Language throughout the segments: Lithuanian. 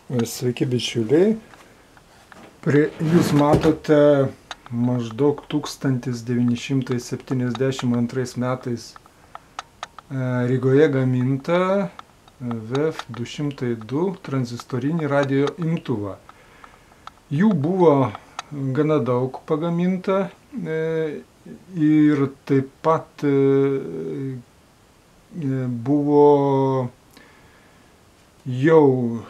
Sveiki bičiuliai. Jūs matote maždaug 1972 metais Rygoje gamintą VF202 tranzistorinį radio imtuvą. Jų buvo gana daug pagaminta ir taip pat buvo jau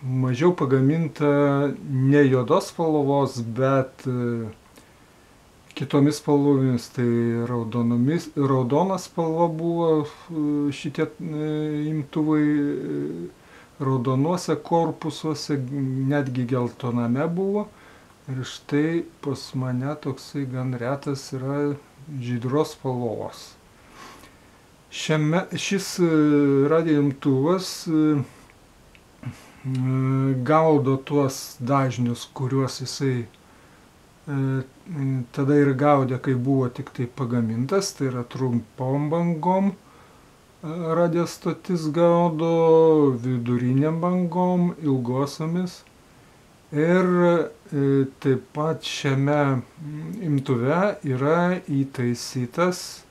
mažiau pagaminta ne juodos spalvos, bet kitomis spalvomis, tai raudona spalva buvo šitie imtuvai, raudonuose korpusuose, netgi geltoname buvo. Ir štai pas mane toksai gan retas yra žydros spalvos. Šis radio imtuvas gaudo tuos dažnius, kuriuos jisai tada ir gaudė, kai buvo tik tai pagamintas, tai yra trumpom bangom radio stotis gaudo, viduriniam bangom, ilgosiomis. Ir taip pat šiame imtuve yra įtaisytas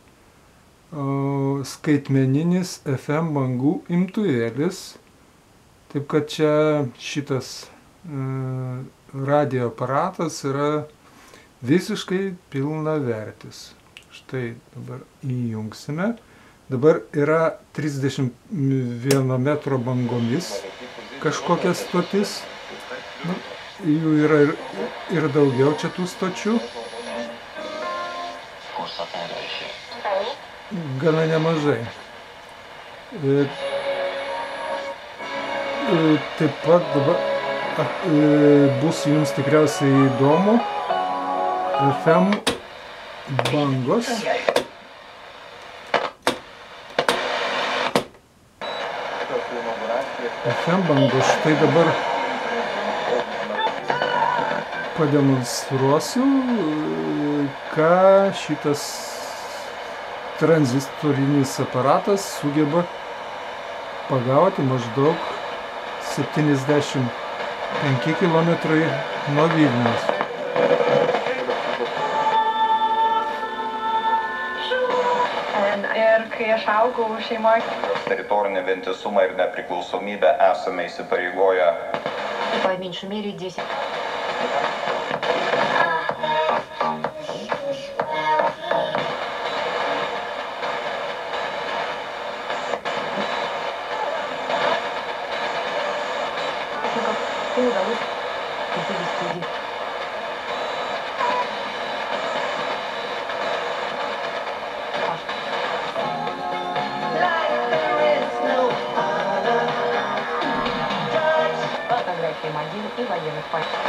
skaitmeninis FM bangų imtuvėlis. Taip kad čia šitas radio aparatas yra visiškai pilnavertis. Štai dabar įjungsime. Dabar yra 31 metro bangomis kažkokia stotis. Nu, jų yra ir daugiau čia tų stočių. Gana nemažai. Taip pat dabar bus jums tikriausiai įdomu FM bangos. FM bangos. Štai dabar pademonstruosiu, ką šitas tranzistorinis aparatas sugeba pagauti maždaug 75 km nuo Vilniaus. Ir kai aš augau šeimoje, территориальный vientisumą ir nepriklausomybę esame įsipareigoję по меньшей мере 10. Фотографии могил и военных поездок.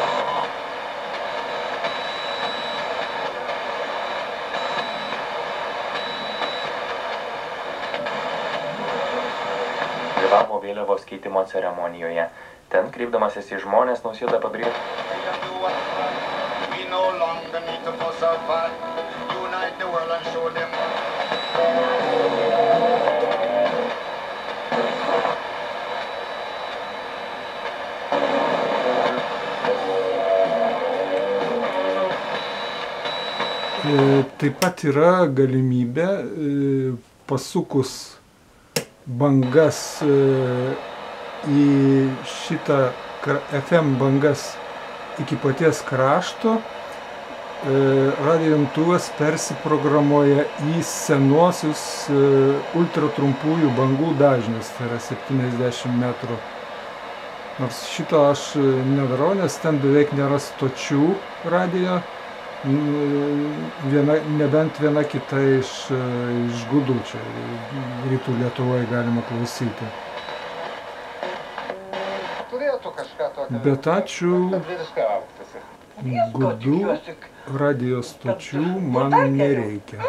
Dalyvavo vėliavos keitimo ceremonijoje. Ten, kreipdamasis į žmones, Nausėda pabrėžė. Taip pat yra galimybė pasukus bangas į šitą FM bangas iki paties krašto, radio imtuvas persiprogramuoja į senuosius ultratrumpųjų bangų dažnius, tai yra 70 metrų. Nors šito aš nedarau, nes ten beveik nėra stočių radio, nebent viena kita iš Gudų, čia rytų Lietuvoje galima klausyti. Bet ačiū, Gudų radio stočių man nereikia.